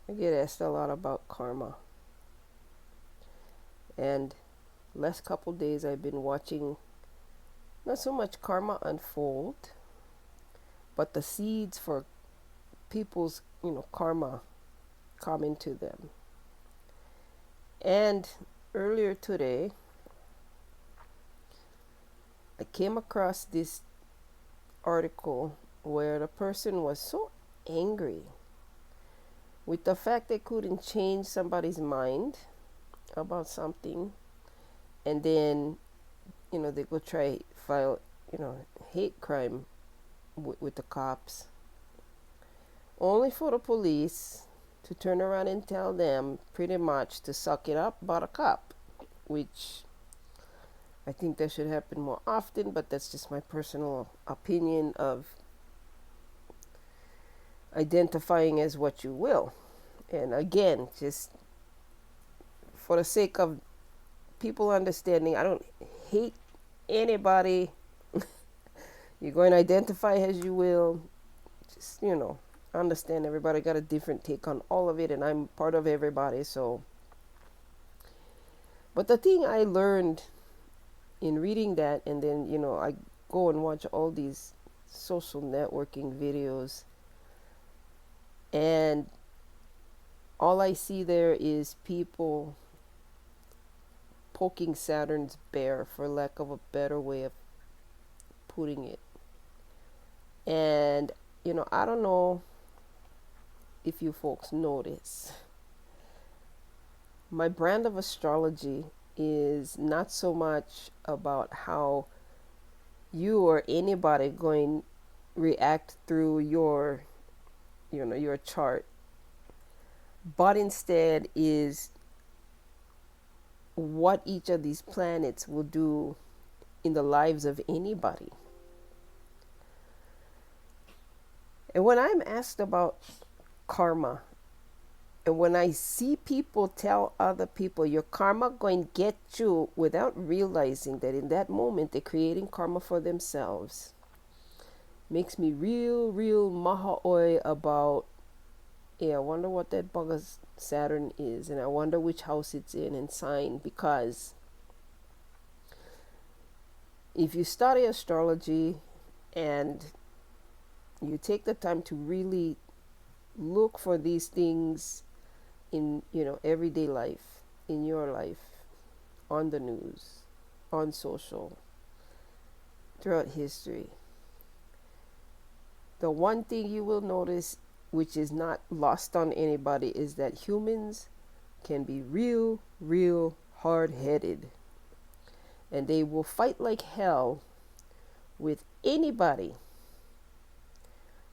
I get asked a lot about karma, and last couple days I've been watching not so much karma unfold, but the seeds for people's karma come into them. And earlier today, I came across this article where the person was so angry with the fact they couldn't change somebody's mind about something, and then they go try file hate crime with the cops, only for the police to turn around and tell them pretty much to suck it up about a cop, which I think that should happen more often, but that's just my personal opinion of identifying as what you will. And again, just for the sake of people understanding, I don't hate anybody. You're going to identify as you will. Just, understand everybody got a different take on all of it, and I'm part of everybody. So, but the thing I learned in reading that, and then, I go and watch all these social networking videos, and all I see there is people poking Saturn's bear, for lack of a better way of putting it. And, I don't know if you folks notice, my brand of astrology is not so much about how you or anybody going react through your your chart, but instead is what each of these planets will do in the lives of anybody. And when I'm asked about karma, and when I see people tell other people your karma going to get you, without realizing that in that moment they're creating karma for themselves, makes me real maha'oi about, I wonder what that bugger's Saturn is, and I wonder which house it's in and sign. Because if you study astrology and you take the time to really look for these things in everyday life, in your life, on the news, on social, throughout history, the one thing you will notice, which is not lost on anybody, is that humans can be real hard-headed, and they will fight like hell with anybody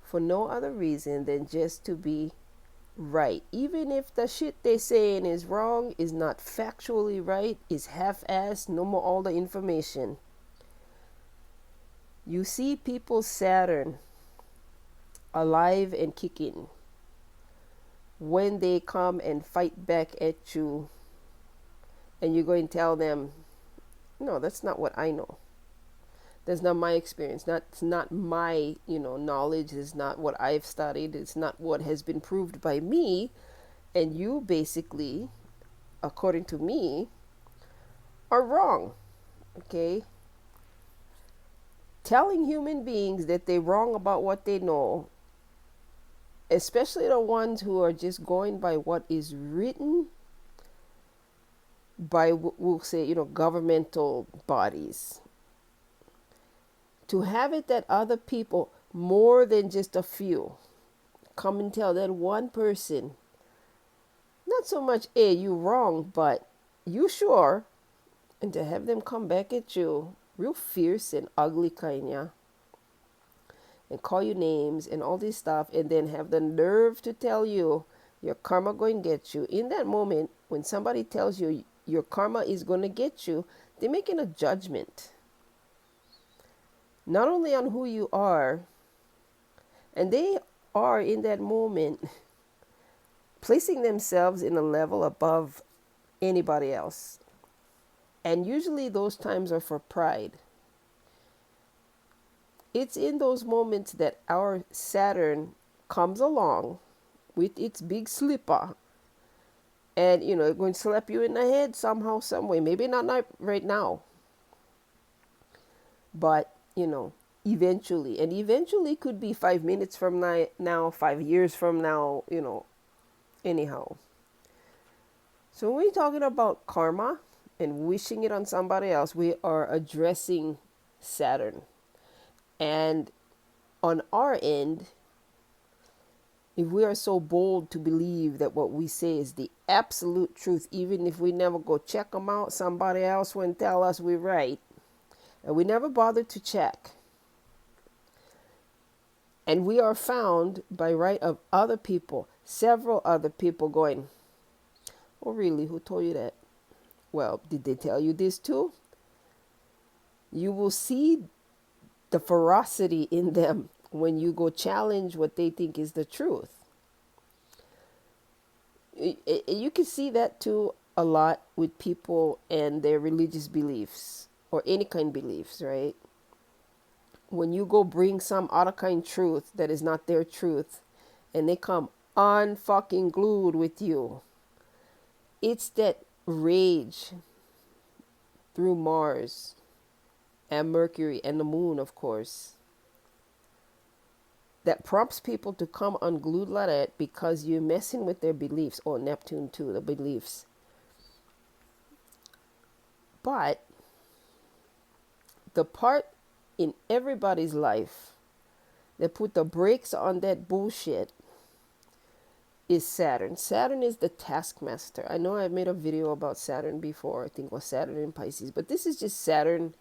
for no other reason than just to be right. Even if the shit they saying is wrong, is not factually right, is half-assed, no more all the information. You see people's Saturn alive and kicking when they come and fight back at you, and you're going to tell them, no, that's not what I know. That's not my experience. That's not my, knowledge. It's not what I've studied. It's not what has been proved by me. And you basically, according to me, are wrong. Okay? Telling human beings that they're wrong about what they know, especially the ones who are just going by what is written by, we'll say, governmental bodies, to have it that other people, more than just a few, come and tell that one person, not so much, hey, you wrong, but you sure, and to have them come back at you real fierce and ugly kind, yeah, and call you names and all this stuff, and then have the nerve to tell you your karma going to get you. In that moment, when somebody tells you your karma is going to get you, they're making a judgment, not only on who you are, and they are in that moment placing themselves in a level above anybody else. And usually those times are for pride. It's in those moments that our Saturn comes along with its big slipper, and it's going to slap you in the head somehow, some way. Maybe not right now, but eventually. And eventually could be 5 minutes from now, 5 years from now, anyhow. So when we're talking about karma and wishing it on somebody else, we are addressing Saturn. And on our end, if we are so bold to believe that what we say is the absolute truth, even if we never go check them out, somebody else will tell us we're right, and we never bother to check, and we are found by right of other people, several other people going, oh really, who told you that? Well, did they tell you this too? You will see the ferocity in them when you go challenge what they think is the truth. You can see that too a lot with people and their religious beliefs or any kind of beliefs, right? When you go bring some other kind truth that is not their truth, and they come unfucking glued with you, it's that rage through Mars and Mercury and the moon, of course, that prompts people to come unglued like that, because you're messing with their beliefs, or Neptune too, the beliefs. But the part in everybody's life that put the brakes on that bullshit is Saturn. Saturn is the taskmaster. I know I've made a video about Saturn before. I think it was Saturn in Pisces, but this is just Saturn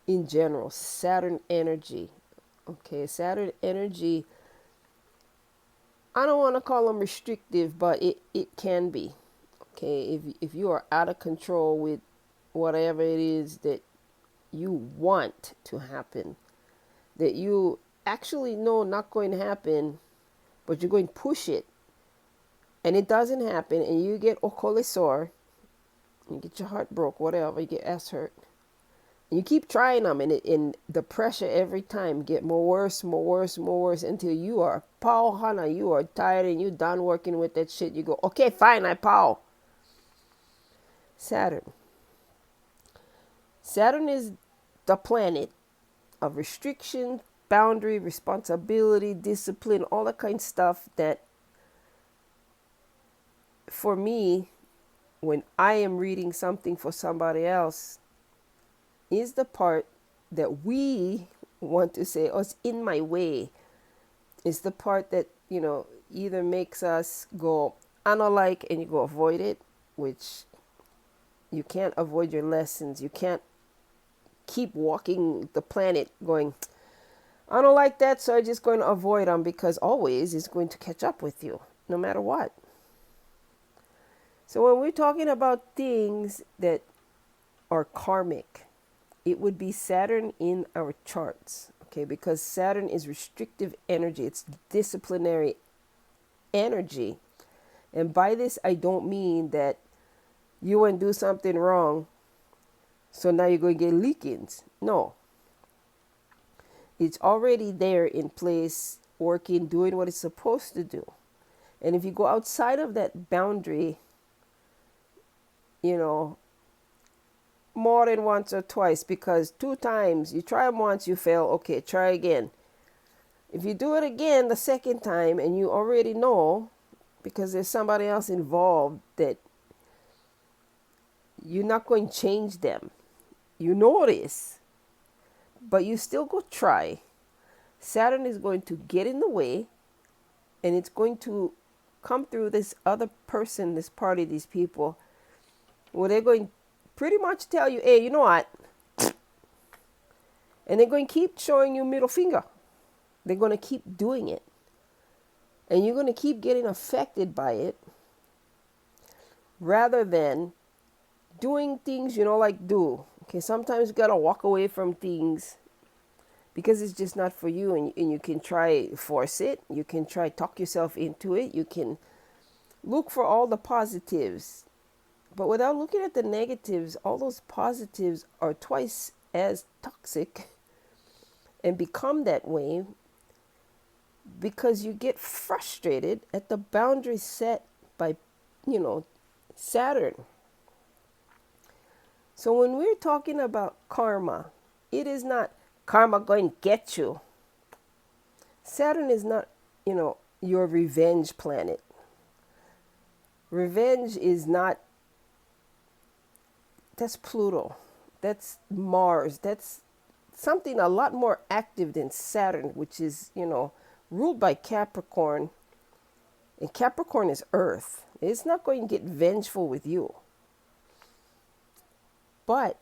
in general. Saturn energy. Okay, Saturn energy, I don't want to call them restrictive, but it can be. Okay, if you are out of control with whatever it is that you want to happen, that you actually know not going to happen, but you're going to push it, and it doesn't happen, and you get okole sore, you get your heart broke, whatever, you get ass hurt, and you keep trying them, and the pressure every time get more worse, until you are pow hana, you are tired and you done working with that shit. You go, okay, fine, I pow. Saturn is the planet of restriction, boundary, responsibility, discipline, all that kind of stuff that, for me, when I am reading something for somebody else, is the part that we want to say, oh, it's in my way. It's the part that, either makes us go, I don't like, and you go avoid it, which you can't avoid your lessons. You can't keep walking the planet going, I don't like that, so I'm just going to avoid them, because always it's going to catch up with you, no matter what. So when we're talking about things that are karmic, it would be Saturn in our charts, okay? Because Saturn is restrictive energy. It's disciplinary energy. And by this, I don't mean that you went do something wrong, so now you're going to get leakings. No. It's already there in place, working, doing what it's supposed to do. And if you go outside of that boundary, more than once or twice, because 2 times, you try them once, you fail, okay, try again. If you do it again the second time, and you already know, because there's somebody else involved, that you're not going to change them. You know this, but you still go try. Saturn is going to get in the way, and it's going to come through this other person, this party, these people, where they're going to pretty much tell you, hey, you know what? And they're going to keep showing you middle finger. They're going to keep doing it. And you're going to keep getting affected by it, rather than doing things you don't like do. Okay, sometimes you got to walk away from things because it's just not for you, and you can try force it. You can try talk yourself into it. You can look for all the positives. But without looking at the negatives, all those positives are twice as toxic and become that way because you get frustrated at the boundaries set by, you know, Saturn. So when we're talking about karma, it is not karma going to get you. Saturn is not, you know, your revenge planet. Revenge is not, that's Pluto. That's Mars. That's something a lot more active than Saturn, which is, you know, ruled by Capricorn. And Capricorn is Earth. It's not going to get vengeful with you. But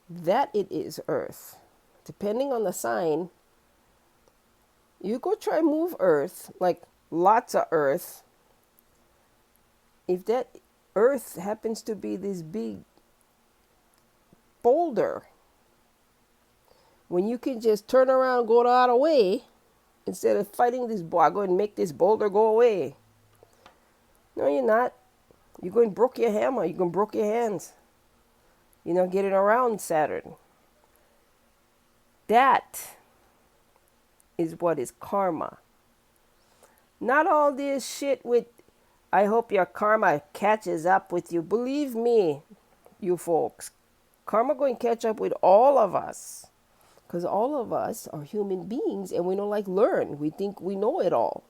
that it is Earth. Depending on the sign, you go try move Earth, like lots of Earth. If that Earth happens to be this big boulder, when you can just turn around, go the other way, instead of fighting this boulder, I'm going to make this boulder go away. No, you're not. You're going to break your hammer. You're going to break your hands. You're not getting around Saturn. That is what is karma. Not all this shit with, I hope your karma catches up with you. Believe me, you folks, karma going to catch up with all of us. Because all of us are human beings and we don't like learn. We think we know it all.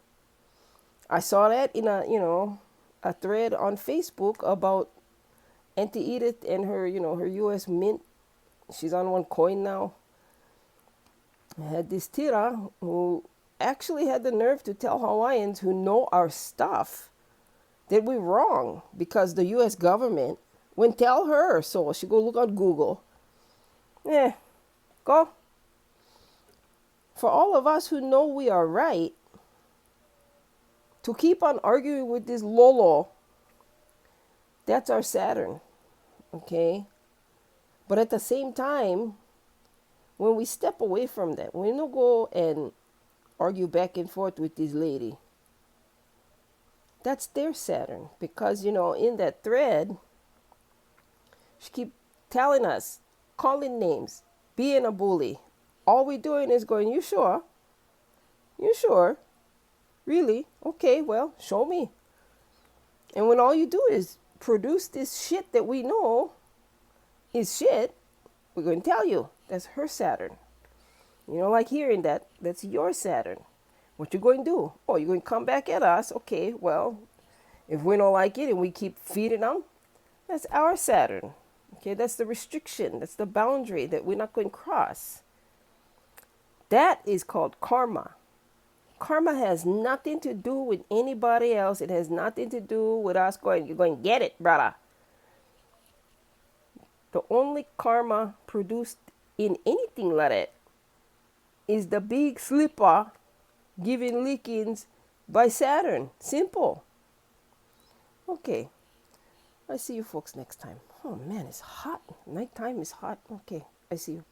I saw that in a thread on Facebook about Auntie Edith and her, her U.S. Mint. She's on one coin now. I had this tira who actually had the nerve to tell Hawaiians who know our stuff that we're wrong because the U.S. government wouldn't tell her. So she go look on Google. Go. For all of us who know we are right, to keep on arguing with this Lolo, that's our Saturn, okay? But at the same time, when we step away from that, we don't go and argue back and forth with this lady. That's their Saturn. Because, in that thread, she keep telling us, calling names, being a bully. All we're doing is going, you sure? You sure? Really? Okay, well, show me. And when all you do is produce this shit that we know is shit, we're going to tell you that's her Saturn. You don't like hearing that. That's your Saturn. What you going to do? Oh, you're going to come back at us? Okay, well, if we don't like it and we keep feeding them, that's our Saturn. Okay, that's the restriction. That's the boundary that we're not going to cross. That is called karma. Karma has nothing to do with anybody else. It has nothing to do with us going, you're going to get it, brother. The only karma produced in anything like that is the big slipper giving lickings by Saturn. Simple. Okay. I see you folks next time. Oh man, it's hot. Nighttime is hot. Okay, I see you.